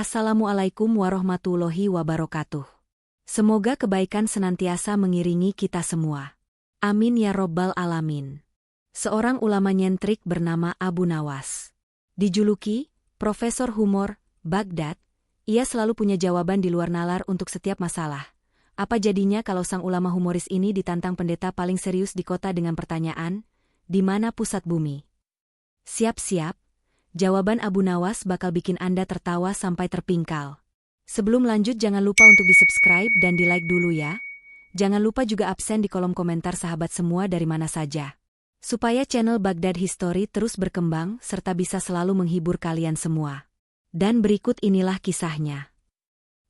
Assalamualaikum warahmatullahi wabarakatuh. Semoga kebaikan senantiasa mengiringi kita semua. Amin ya robbal alamin. Seorang ulama nyentrik bernama Abu Nawas. Dijuluki Profesor Humor Baghdad, ia selalu punya jawaban di luar nalar untuk setiap masalah. Apa jadinya kalau sang ulama humoris ini ditantang pendeta paling serius di kota dengan pertanyaan, di mana pusat bumi? Siap-siap. Jawaban Abu Nawas bakal bikin Anda tertawa sampai terpingkal. Sebelum lanjut jangan lupa untuk di-subscribe dan di-like dulu ya. Jangan lupa juga absen di kolom komentar sahabat semua dari mana saja. Supaya channel Baghdad History terus berkembang serta bisa selalu menghibur kalian semua. Dan berikut inilah kisahnya.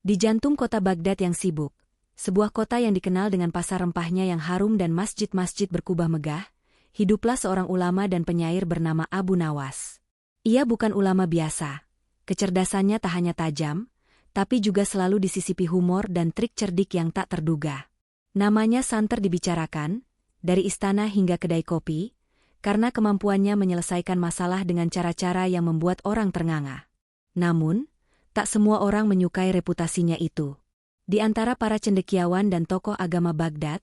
Di jantung kota Baghdad yang sibuk, sebuah kota yang dikenal dengan pasar rempahnya yang harum dan masjid-masjid berkubah megah, hiduplah seorang ulama dan penyair bernama Abu Nawas. Ia bukan ulama biasa. Kecerdasannya tak hanya tajam, tapi juga selalu disisipi humor dan trik cerdik yang tak terduga. Namanya santer dibicarakan, dari istana hingga kedai kopi, karena kemampuannya menyelesaikan masalah dengan cara-cara yang membuat orang ternganga. Namun, tak semua orang menyukai reputasinya itu. Di antara para cendekiawan dan tokoh agama Baghdad,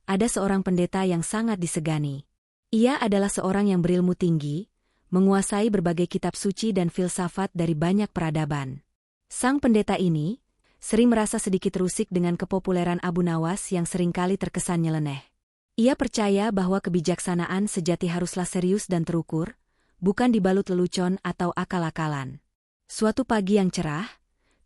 ada seorang pendeta yang sangat disegani. Ia adalah seorang yang berilmu tinggi, menguasai berbagai kitab suci dan filsafat dari banyak peradaban. Sang pendeta ini sering merasa sedikit rusik dengan kepopuleran Abu Nawas yang seringkali terkesan nyeleneh. Ia percaya bahwa kebijaksanaan sejati haruslah serius dan terukur, bukan dibalut lelucon atau akal-akalan. Suatu pagi yang cerah,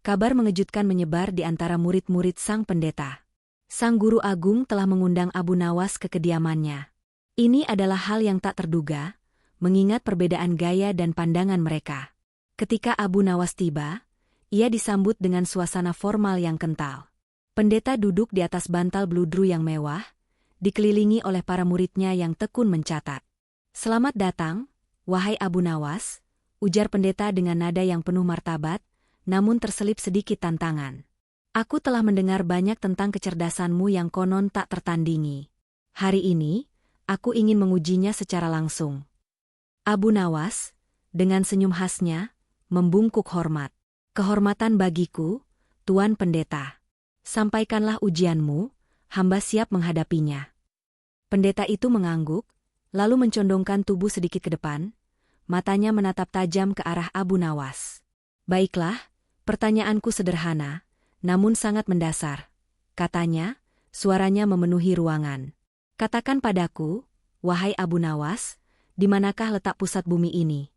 kabar mengejutkan menyebar di antara murid-murid sang pendeta. Sang guru agung telah mengundang Abu Nawas ke kediamannya. Ini adalah hal yang tak terduga, mengingat perbedaan gaya dan pandangan mereka. Ketika Abu Nawas tiba, ia disambut dengan suasana formal yang kental. Pendeta duduk di atas bantal bludru yang mewah, dikelilingi oleh para muridnya yang tekun mencatat. "Selamat datang, wahai Abu Nawas," ujar pendeta dengan nada yang penuh martabat, namun terselip sedikit tantangan. "Aku telah mendengar banyak tentang kecerdasanmu yang konon tak tertandingi. Hari ini, aku ingin mengujinya secara langsung." Abu Nawas, dengan senyum khasnya, membungkuk hormat. "Kehormatan bagiku, Tuan Pendeta. Sampaikanlah ujianmu, hamba siap menghadapinya." Pendeta itu mengangguk, lalu mencondongkan tubuh sedikit ke depan, matanya menatap tajam ke arah Abu Nawas. "Baiklah, pertanyaanku sederhana, namun sangat mendasar," katanya, suaranya memenuhi ruangan. "Katakan padaku, wahai Abu Nawas, di manakah letak pusat bumi ini?"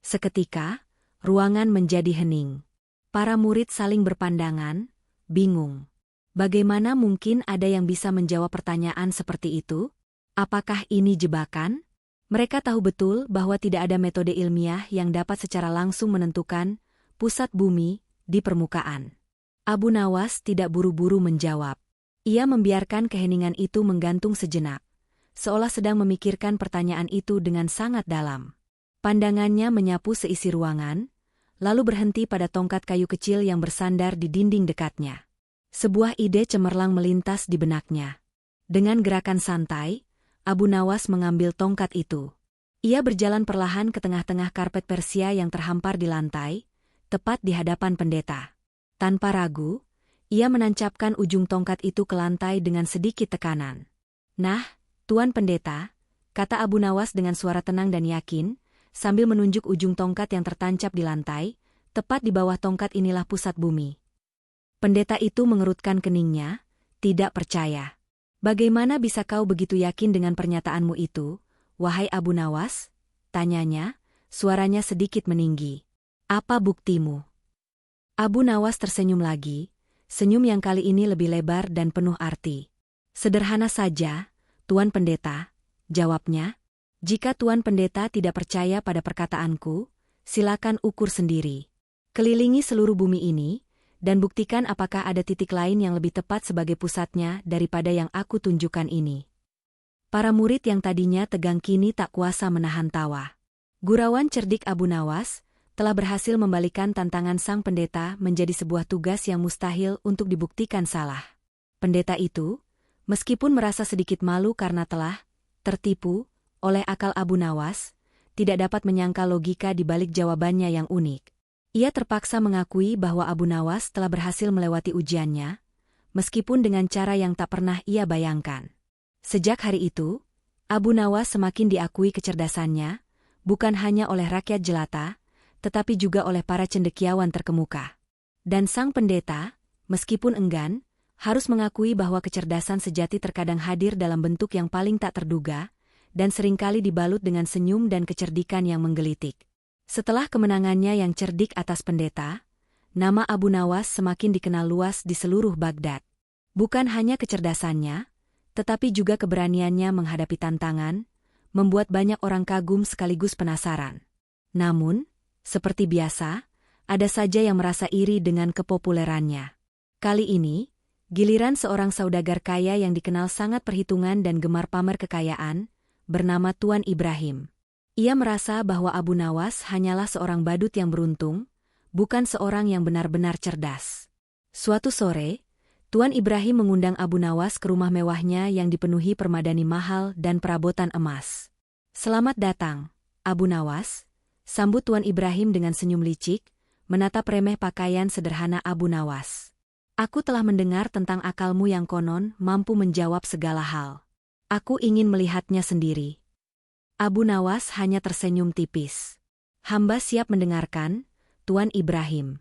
Seketika, ruangan menjadi hening. Para murid saling berpandangan, bingung. Bagaimana mungkin ada yang bisa menjawab pertanyaan seperti itu? Apakah ini jebakan? Mereka tahu betul bahwa tidak ada metode ilmiah yang dapat secara langsung menentukan pusat bumi di permukaan. Abu Nawas tidak buru-buru menjawab. Ia membiarkan keheningan itu menggantung sejenak, seolah sedang memikirkan pertanyaan itu dengan sangat dalam. Pandangannya menyapu seisi ruangan, lalu berhenti pada tongkat kayu kecil yang bersandar di dinding dekatnya. Sebuah ide cemerlang melintas di benaknya. Dengan gerakan santai, Abu Nawas mengambil tongkat itu. Ia berjalan perlahan ke tengah-tengah karpet Persia yang terhampar di lantai, tepat di hadapan pendeta. Tanpa ragu, ia menancapkan ujung tongkat itu ke lantai dengan sedikit tekanan. "Nah, Tuan Pendeta," kata Abu Nawas dengan suara tenang dan yakin, sambil menunjuk ujung tongkat yang tertancap di lantai, "tepat di bawah tongkat inilah pusat bumi." Pendeta itu mengerutkan keningnya, tidak percaya. "Bagaimana bisa kau begitu yakin dengan pernyataanmu itu, wahai Abu Nawas?" tanyanya, suaranya sedikit meninggi. "Apa buktimu?" Abu Nawas tersenyum lagi, senyum yang kali ini lebih lebar dan penuh arti. "Sederhana saja, Tuan Pendeta," jawabnya. "Jika Tuan Pendeta tidak percaya pada perkataanku, silakan ukur sendiri. Kelilingi seluruh bumi ini, dan buktikan apakah ada titik lain yang lebih tepat sebagai pusatnya daripada yang aku tunjukkan ini." Para murid yang tadinya tegang kini tak kuasa menahan tawa. Gurauan cerdik Abu Nawas telah berhasil membalikan tantangan sang pendeta menjadi sebuah tugas yang mustahil untuk dibuktikan salah. Pendeta itu, meskipun merasa sedikit malu karena telah tertipu oleh akal Abu Nawas, tidak dapat menyangkal logika di balik jawabannya yang unik. Ia terpaksa mengakui bahwa Abu Nawas telah berhasil melewati ujiannya, meskipun dengan cara yang tak pernah ia bayangkan. Sejak hari itu, Abu Nawas semakin diakui kecerdasannya, bukan hanya oleh rakyat jelata, tetapi juga oleh para cendekiawan terkemuka. Dan sang pendeta, meskipun enggan, harus mengakui bahwa kecerdasan sejati terkadang hadir dalam bentuk yang paling tak terduga, dan seringkali dibalut dengan senyum dan kecerdikan yang menggelitik. Setelah kemenangannya yang cerdik atas pendeta, nama Abu Nawas semakin dikenal luas di seluruh Baghdad. Bukan hanya kecerdasannya, tetapi juga keberaniannya menghadapi tantangan, membuat banyak orang kagum sekaligus penasaran. Namun, seperti biasa, ada saja yang merasa iri dengan kepopulerannya. Kali ini, giliran seorang saudagar kaya yang dikenal sangat perhitungan dan gemar pamer kekayaan, bernama Tuan Ibrahim. Ia merasa bahwa Abu Nawas hanyalah seorang badut yang beruntung, bukan seorang yang benar-benar cerdas. Suatu sore, Tuan Ibrahim mengundang Abu Nawas ke rumah mewahnya yang dipenuhi permadani mahal dan perabotan emas. "Selamat datang, Abu Nawas," sambut Tuan Ibrahim dengan senyum licik, menatap remeh pakaian sederhana Abu Nawas. "Aku telah mendengar tentang akalmu yang konon mampu menjawab segala hal. Aku ingin melihatnya sendiri." Abu Nawas hanya tersenyum tipis. "Hamba siap mendengarkan, Tuan Ibrahim."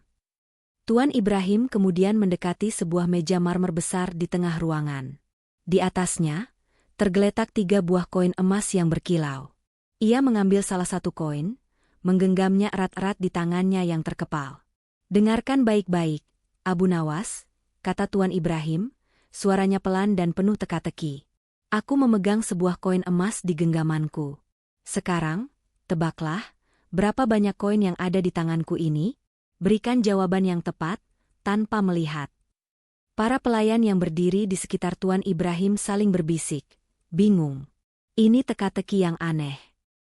Tuan Ibrahim kemudian mendekati sebuah meja marmer besar di tengah ruangan. Di atasnya, tergeletak 3 buah koin emas yang berkilau. Ia mengambil salah satu koin, menggenggamnya erat-erat di tangannya yang terkepal. "Dengarkan baik-baik, Abu Nawas," kata Tuan Ibrahim, suaranya pelan dan penuh teka-teki. "Aku memegang sebuah koin emas di genggamanku. Sekarang, tebaklah, berapa banyak koin yang ada di tanganku ini? Berikan jawaban yang tepat, tanpa melihat." Para pelayan yang berdiri di sekitar Tuan Ibrahim saling berbisik, bingung. Ini teka-teki yang aneh.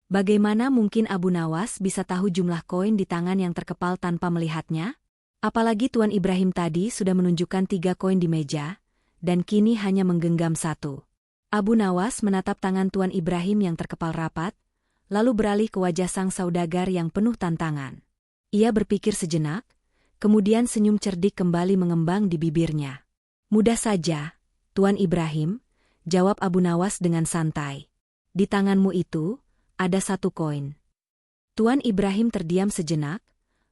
Bagaimana mungkin Abu Nawas bisa tahu jumlah koin di tangan yang terkepal tanpa melihatnya? Apalagi Tuan Ibrahim tadi sudah menunjukkan 3 koin di meja, dan kini hanya menggenggam 1. Abu Nawas menatap tangan Tuan Ibrahim yang terkepal rapat, lalu beralih ke wajah sang saudagar yang penuh tantangan. Ia berpikir sejenak, kemudian senyum cerdik kembali mengembang di bibirnya. "Mudah saja, Tuan Ibrahim," jawab Abu Nawas dengan santai. "Di tanganmu itu, ada 1 koin." Tuan Ibrahim terdiam sejenak,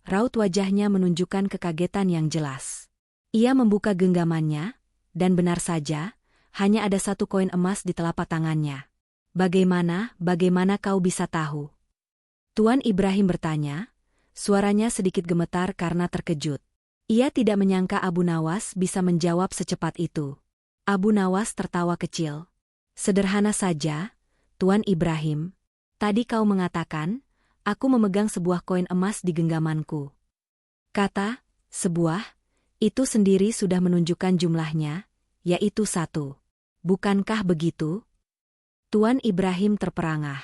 raut wajahnya menunjukkan kekagetan yang jelas. Ia membuka genggamannya, dan benar saja, hanya ada 1 koin emas di telapak tangannya. Bagaimana kau bisa tahu?" Tuan Ibrahim bertanya, suaranya sedikit gemetar karena terkejut. Ia tidak menyangka Abu Nawas bisa menjawab secepat itu. Abu Nawas tertawa kecil. "Sederhana saja, Tuan Ibrahim. Tadi kau mengatakan, aku memegang sebuah koin emas di genggamanku. Kata, sebuah, itu sendiri sudah menunjukkan jumlahnya, yaitu 1. Bukankah begitu?" Tuan Ibrahim terperangah.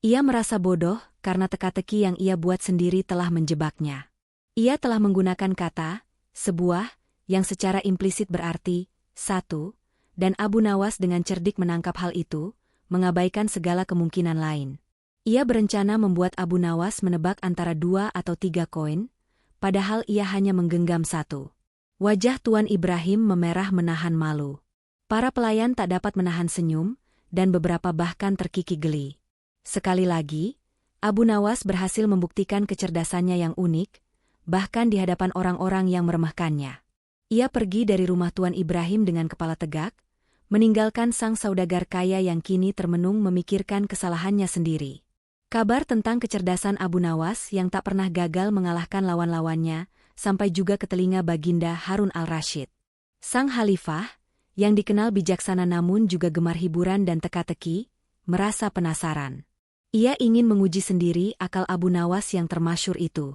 Ia merasa bodoh karena teka-teki yang ia buat sendiri telah menjebaknya. Ia telah menggunakan kata, sebuah, yang secara implisit berarti, 1, dan Abu Nawas dengan cerdik menangkap hal itu, mengabaikan segala kemungkinan lain. Ia berencana membuat Abu Nawas menebak antara 2 atau 3 koin, padahal ia hanya menggenggam 1. Wajah Tuan Ibrahim memerah menahan malu. Para pelayan tak dapat menahan senyum, dan beberapa bahkan terkikik geli. Sekali lagi, Abu Nawas berhasil membuktikan kecerdasannya yang unik, bahkan di hadapan orang-orang yang meremehkannya. Ia pergi dari rumah Tuan Ibrahim dengan kepala tegak, meninggalkan sang saudagar kaya yang kini termenung memikirkan kesalahannya sendiri. Kabar tentang kecerdasan Abu Nawas yang tak pernah gagal mengalahkan lawan-lawannya, sampai juga ke telinga Baginda Harun al-Rashid. Sang Khalifah, yang dikenal bijaksana namun juga gemar hiburan dan teka-teki, merasa penasaran. Ia ingin menguji sendiri akal Abu Nawas yang termasyhur itu.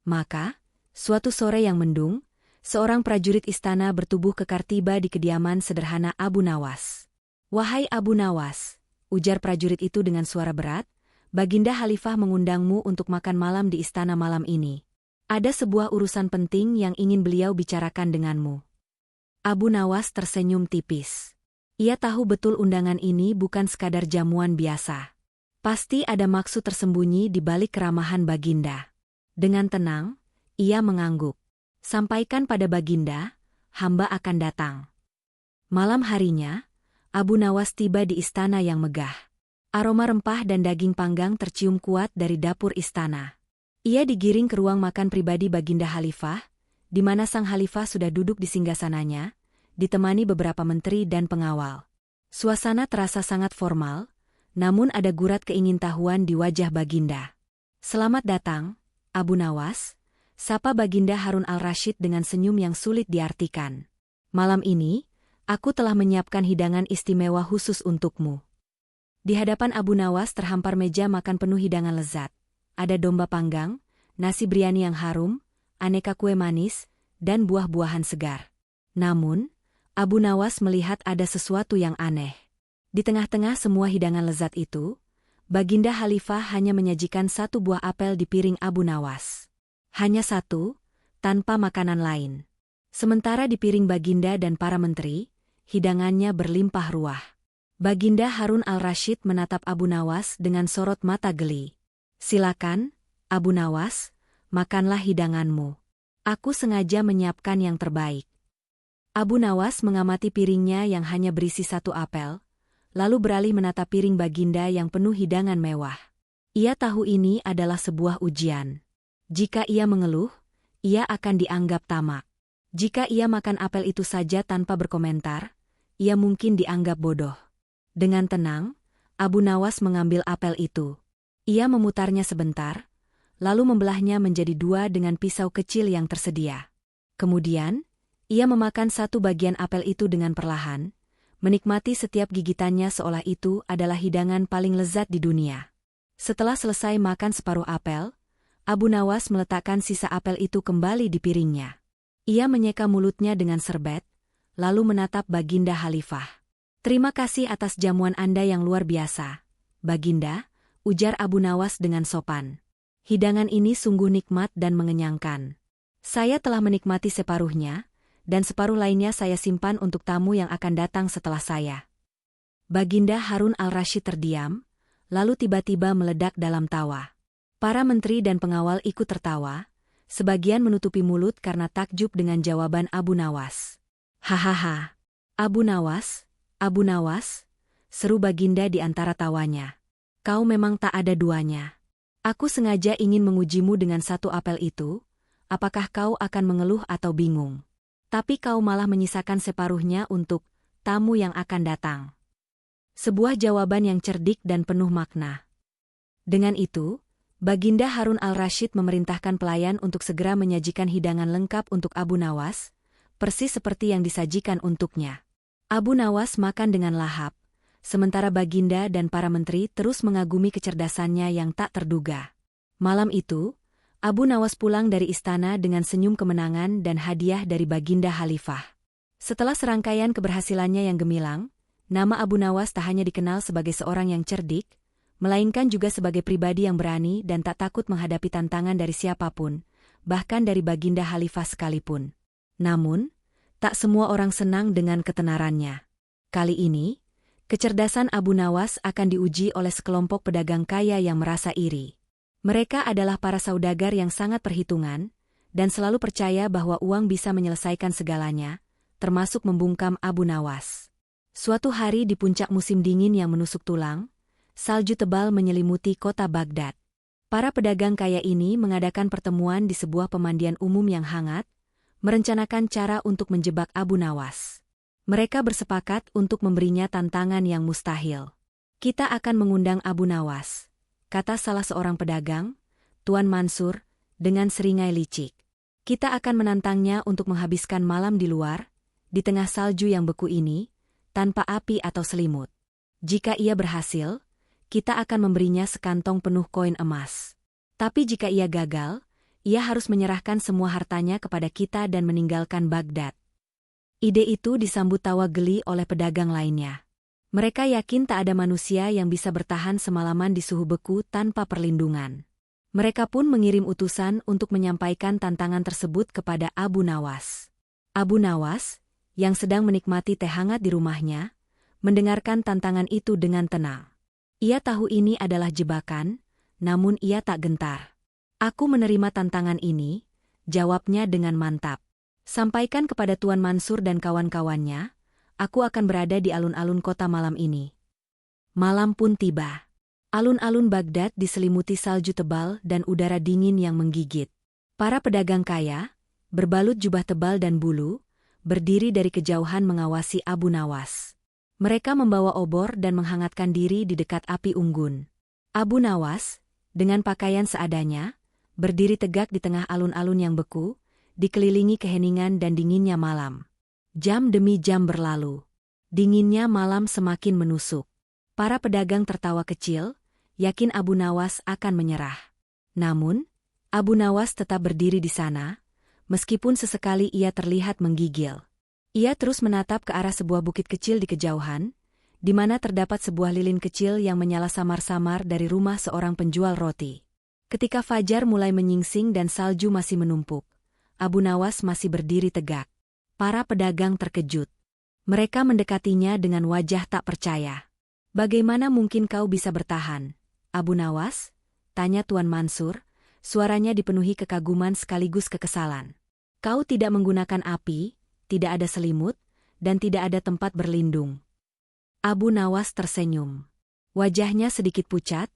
Maka, suatu sore yang mendung, seorang prajurit istana bertubuh kekar tiba di kediaman sederhana Abu Nawas. "Wahai Abu Nawas," ujar prajurit itu dengan suara berat, "Baginda Khalifah mengundangmu untuk makan malam di istana malam ini. Ada sebuah urusan penting yang ingin beliau bicarakan denganmu." Abu Nawas tersenyum tipis. Ia tahu betul undangan ini bukan sekadar jamuan biasa. Pasti ada maksud tersembunyi di balik keramahan Baginda. Dengan tenang, Ia mengangguk. Sampaikan pada Baginda, hamba akan datang. Malam harinya, Abu Nawas tiba di istana yang megah. Aroma rempah dan daging panggang tercium kuat dari dapur istana. Ia digiring ke ruang makan pribadi Baginda Khalifah, di mana sang Khalifah sudah duduk di singgasananya, ditemani beberapa menteri dan pengawal. Suasana terasa sangat formal, namun ada gurat keingintahuan di wajah Baginda. "Selamat datang, Abu Nawas," sapa Baginda Harun al-Rashid dengan senyum yang sulit diartikan. "Malam ini, aku telah menyiapkan hidangan istimewa khusus untukmu." Di hadapan Abu Nawas terhampar meja makan penuh hidangan lezat. Ada domba panggang, nasi biryani yang harum, aneka kue manis, dan buah-buahan segar. Namun, Abu Nawas melihat ada sesuatu yang aneh. Di tengah-tengah semua hidangan lezat itu, Baginda Khalifah hanya menyajikan satu buah apel di piring Abu Nawas. Hanya satu, tanpa makanan lain. Sementara di piring Baginda dan para menteri, hidangannya berlimpah ruah. Baginda Harun al-Rashid menatap Abu Nawas dengan sorot mata geli. "Silakan, Abu Nawas, makanlah hidanganmu. Aku sengaja menyiapkan yang terbaik." Abu Nawas mengamati piringnya yang hanya berisi satu apel, lalu beralih menatap piring Baginda yang penuh hidangan mewah. Ia tahu ini adalah sebuah ujian. Jika ia mengeluh, ia akan dianggap tamak. Jika ia makan apel itu saja tanpa berkomentar, ia mungkin dianggap bodoh. Dengan tenang, Abu Nawas mengambil apel itu. Ia memutarnya sebentar, lalu membelahnya menjadi dua dengan pisau kecil yang tersedia. Kemudian, ia memakan satu bagian apel itu dengan perlahan, menikmati setiap gigitannya seolah itu adalah hidangan paling lezat di dunia. Setelah selesai makan separuh apel, Abu Nawas meletakkan sisa apel itu kembali di piringnya. Ia menyeka mulutnya dengan serbet, lalu menatap Baginda Khalifah. "Terima kasih atas jamuan Anda yang luar biasa, Baginda," ujar Abu Nawas dengan sopan. "Hidangan ini sungguh nikmat dan mengenyangkan. Saya telah menikmati separuhnya, dan separuh lainnya saya simpan untuk tamu yang akan datang setelah saya." Baginda Harun al-Rashid terdiam, lalu tiba-tiba meledak dalam tawa. Para menteri dan pengawal ikut tertawa, sebagian menutupi mulut karena takjub dengan jawaban Abu Nawas. "Hahaha, Abu Nawas, Abu Nawas," seru Baginda di antara tawanya. "Kau memang tak ada duanya. Aku sengaja ingin mengujimu dengan satu apel itu, apakah kau akan mengeluh atau bingung? Tapi kau malah menyisakan separuhnya untuk tamu yang akan datang." Sebuah jawaban yang cerdik dan penuh makna. Dengan itu, Baginda Harun al-Rashid memerintahkan pelayan untuk segera menyajikan hidangan lengkap untuk Abu Nawas, persis seperti yang disajikan untuknya. Abu Nawas makan dengan lahap, sementara Baginda dan para menteri terus mengagumi kecerdasannya yang tak terduga. Malam itu, Abu Nawas pulang dari istana dengan senyum kemenangan dan hadiah dari Baginda Khalifah. Setelah serangkaian keberhasilannya yang gemilang, nama Abu Nawas tak hanya dikenal sebagai seorang yang cerdik, melainkan juga sebagai pribadi yang berani dan tak takut menghadapi tantangan dari siapapun, bahkan dari Baginda Khalifah sekalipun. Namun, tak semua orang senang dengan ketenarannya. Kali ini, kecerdasan Abu Nawas akan diuji oleh sekelompok pedagang kaya yang merasa iri. Mereka adalah para saudagar yang sangat perhitungan, dan selalu percaya bahwa uang bisa menyelesaikan segalanya, termasuk membungkam Abu Nawas. Suatu hari di puncak musim dingin yang menusuk tulang, salju tebal menyelimuti kota Baghdad. Para pedagang kaya ini mengadakan pertemuan di sebuah pemandian umum yang hangat, merencanakan cara untuk menjebak Abu Nawas. Mereka bersepakat untuk memberinya tantangan yang mustahil. "Kita akan mengundang Abu Nawas," kata salah seorang pedagang, Tuan Mansur, dengan seringai licik. "Kita akan menantangnya untuk menghabiskan malam di luar, di tengah salju yang beku ini, tanpa api atau selimut. Jika ia berhasil, kita akan memberinya sekantong penuh koin emas. Tapi jika ia gagal, ia harus menyerahkan semua hartanya kepada kita dan meninggalkan Baghdad." Ide itu disambut tawa geli oleh pedagang lainnya. Mereka yakin tak ada manusia yang bisa bertahan semalaman di suhu beku tanpa perlindungan. Mereka pun mengirim utusan untuk menyampaikan tantangan tersebut kepada Abu Nawas. Abu Nawas, yang sedang menikmati teh hangat di rumahnya, mendengarkan tantangan itu dengan tenang. Ia tahu ini adalah jebakan, namun ia tak gentar. "Aku menerima tantangan ini, jawabnya dengan mantap. Sampaikan kepada Tuan Mansur dan kawan-kawannya, aku akan berada di alun-alun kota malam ini. Malam pun tiba. Alun-alun Baghdad diselimuti salju tebal dan udara dingin yang menggigit. Para pedagang kaya, berbalut jubah tebal dan bulu, berdiri dari kejauhan mengawasi Abu Nawas. Mereka membawa obor dan menghangatkan diri di dekat api unggun. Abu Nawas, dengan pakaian seadanya, berdiri tegak di tengah alun-alun yang beku, dikelilingi keheningan dan dinginnya malam. Jam demi jam berlalu. Dinginnya malam semakin menusuk. Para pedagang tertawa kecil, yakin Abu Nawas akan menyerah. Namun, Abu Nawas tetap berdiri di sana, meskipun sesekali ia terlihat menggigil. Ia terus menatap ke arah sebuah bukit kecil di kejauhan, di mana terdapat sebuah lilin kecil yang menyala samar-samar dari rumah seorang penjual roti. Ketika fajar mulai menyingsing dan salju masih menumpuk, Abu Nawas masih berdiri tegak. Para pedagang terkejut. Mereka mendekatinya dengan wajah tak percaya. "Bagaimana mungkin kau bisa bertahan, Abu Nawas?" tanya Tuan Mansur, suaranya dipenuhi kekaguman sekaligus kekesalan. "Kau tidak menggunakan api, tidak ada selimut, dan tidak ada tempat berlindung." Abu Nawas tersenyum. Wajahnya sedikit pucat,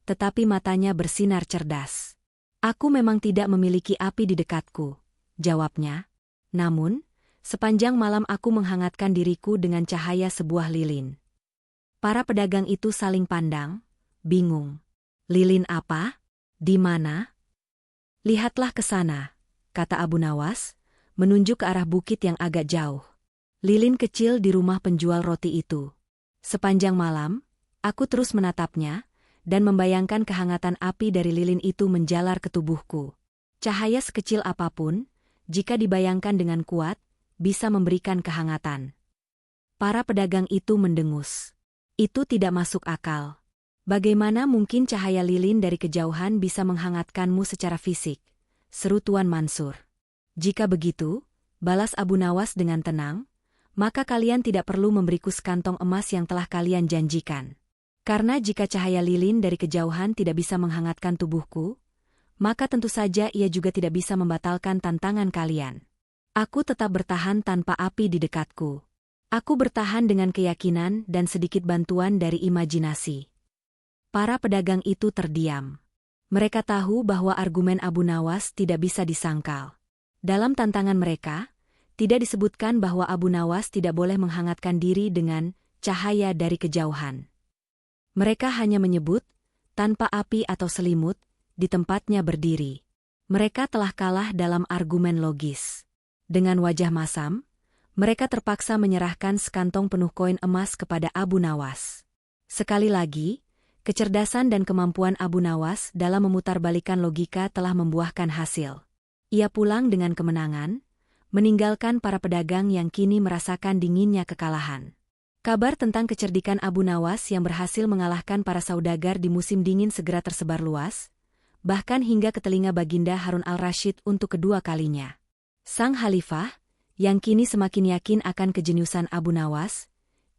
tetapi matanya bersinar cerdas. "Aku memang tidak memiliki api di dekatku," jawabnya. "Namun, sepanjang malam aku menghangatkan diriku dengan cahaya sebuah lilin." Para pedagang itu saling pandang, bingung. "Lilin apa? Di mana?" "Lihatlah ke sana," kata Abu Nawas, menunjuk ke arah bukit yang agak jauh. "Lilin kecil di rumah penjual roti itu. Sepanjang malam, aku terus menatapnya, dan membayangkan kehangatan api dari lilin itu menjalar ke tubuhku. Cahaya sekecil apapun, jika dibayangkan dengan kuat, bisa memberikan kehangatan." Para pedagang itu mendengus. "Itu tidak masuk akal. Bagaimana mungkin cahaya lilin dari kejauhan bisa menghangatkanmu secara fisik?" seru Tuan Mansur. "Jika begitu," balas Abu Nawas dengan tenang, "maka kalian tidak perlu memberiku sekantong emas yang telah kalian janjikan. Karena jika cahaya lilin dari kejauhan tidak bisa menghangatkan tubuhku, maka tentu saja ia juga tidak bisa membatalkan tantangan kalian. Aku tetap bertahan tanpa api di dekatku. Aku bertahan dengan keyakinan dan sedikit bantuan dari imajinasi." Para pedagang itu terdiam. Mereka tahu bahwa argumen Abu Nawas tidak bisa disangkal. Dalam tantangan mereka, tidak disebutkan bahwa Abu Nawas tidak boleh menghangatkan diri dengan cahaya dari kejauhan. Mereka hanya menyebut, tanpa api atau selimut, di tempatnya berdiri. Mereka telah kalah dalam argumen logis. Dengan wajah masam, mereka terpaksa menyerahkan sekantong penuh koin emas kepada Abu Nawas. Sekali lagi, kecerdasan dan kemampuan Abu Nawas dalam memutarbalikkan logika telah membuahkan hasil. Ia pulang dengan kemenangan, meninggalkan para pedagang yang kini merasakan dinginnya kekalahan. Kabar tentang kecerdikan Abu Nawas yang berhasil mengalahkan para saudagar di musim dingin segera tersebar luas, bahkan hingga ke telinga Baginda Harun al-Rashid untuk kedua kalinya. Sang Khalifah, yang kini semakin yakin akan kejeniusan Abu Nawas,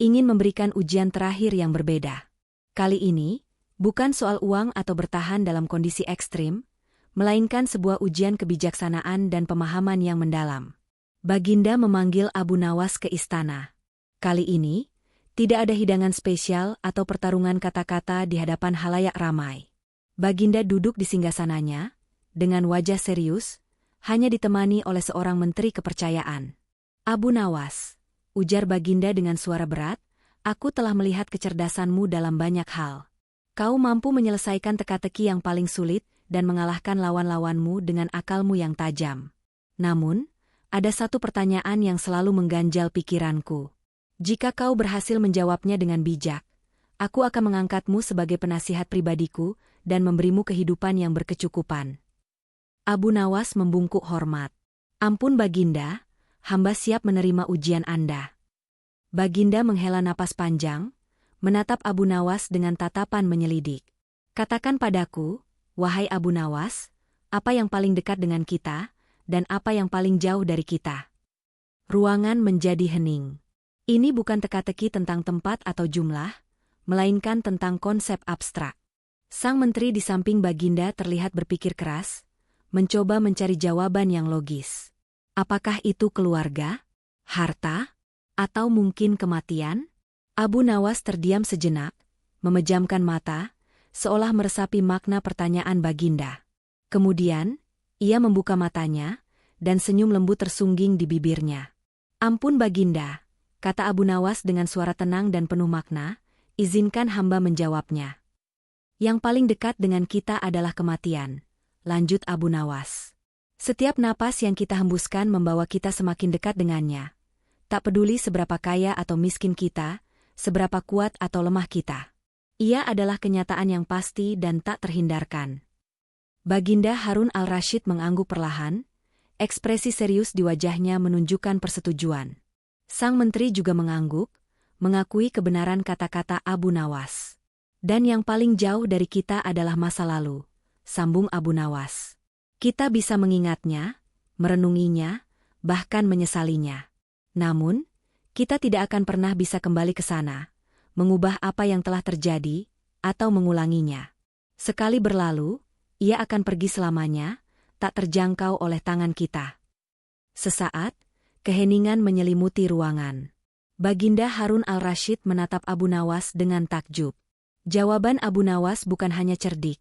ingin memberikan ujian terakhir yang berbeda. Kali ini, bukan soal uang atau bertahan dalam kondisi ekstrim, melainkan sebuah ujian kebijaksanaan dan pemahaman yang mendalam. Baginda memanggil Abu Nawas ke istana. Kali ini, tidak ada hidangan spesial atau pertarungan kata-kata di hadapan halayak ramai. Baginda duduk di singgasananya, dengan wajah serius, hanya ditemani oleh seorang menteri kepercayaan. "Abu Nawas," ujar Baginda dengan suara berat, "aku telah melihat kecerdasanmu dalam banyak hal. Kau mampu menyelesaikan teka-teki yang paling sulit dan mengalahkan lawan-lawanmu dengan akalmu yang tajam. Namun, ada satu pertanyaan yang selalu mengganjal pikiranku. Jika kau berhasil menjawabnya dengan bijak, aku akan mengangkatmu sebagai penasihat pribadiku dan memberimu kehidupan yang berkecukupan." Abu Nawas membungkuk hormat. "Ampun Baginda, hamba siap menerima ujian Anda." Baginda menghela napas panjang, menatap Abu Nawas dengan tatapan menyelidik. "Katakan padaku, wahai Abu Nawas, apa yang paling dekat dengan kita, dan apa yang paling jauh dari kita?" Ruangan menjadi hening. Ini bukan teka-teki tentang tempat atau jumlah, melainkan tentang konsep abstrak. Sang menteri di samping Baginda terlihat berpikir keras, mencoba mencari jawaban yang logis. Apakah itu keluarga? Harta? Atau mungkin kematian? Abu Nawas terdiam sejenak, memejamkan mata, seolah meresapi makna pertanyaan Baginda. Kemudian, ia membuka matanya, dan senyum lembut tersungging di bibirnya. "Ampun Baginda," kata Abu Nawas dengan suara tenang dan penuh makna, "izinkan hamba menjawabnya." "Yang paling dekat dengan kita adalah kematian," lanjut Abu Nawas. "Setiap napas yang kita hembuskan membawa kita semakin dekat dengannya. Tak peduli seberapa kaya atau miskin kita, seberapa kuat atau lemah kita. Ia adalah kenyataan yang pasti dan tak terhindarkan." Baginda Harun al-Rasyid mengangguk perlahan, ekspresi serius di wajahnya menunjukkan persetujuan. Sang menteri juga mengangguk, mengakui kebenaran kata-kata Abu Nawas. "Dan yang paling jauh dari kita adalah masa lalu," sambung Abu Nawas. "Kita bisa mengingatnya, merenunginya, bahkan menyesalinya. Namun, kita tidak akan pernah bisa kembali ke sana, mengubah apa yang telah terjadi, atau mengulanginya. Sekali berlalu, ia akan pergi selamanya, tak terjangkau oleh tangan kita." Sesaat, keheningan menyelimuti ruangan. Baginda Harun al-Rasyid menatap Abu Nawas dengan takjub. Jawaban Abu Nawas bukan hanya cerdik,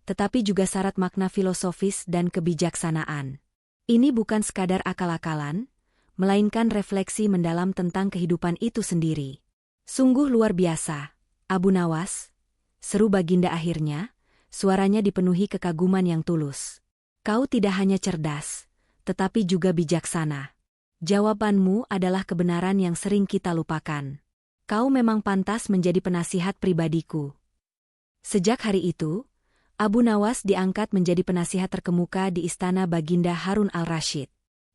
tetapi juga syarat makna filosofis dan kebijaksanaan. Ini bukan sekadar akal-akalan, melainkan refleksi mendalam tentang kehidupan itu sendiri. "Sungguh luar biasa, Abu Nawas," seru Baginda akhirnya, suaranya dipenuhi kekaguman yang tulus. "Kau tidak hanya cerdas, tetapi juga bijaksana. Jawabanmu adalah kebenaran yang sering kita lupakan. Kau memang pantas menjadi penasihat pribadiku." Sejak hari itu, Abu Nawas diangkat menjadi penasihat terkemuka di istana Baginda Harun al-Rasyid.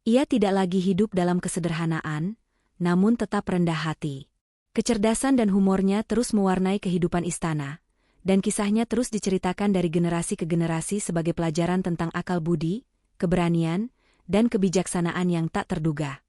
Ia tidak lagi hidup dalam kesederhanaan, namun tetap rendah hati. Kecerdasan dan humornya terus mewarnai kehidupan istana, dan kisahnya terus diceritakan dari generasi ke generasi sebagai pelajaran tentang akal budi, keberanian, dan kebijaksanaan yang tak terduga.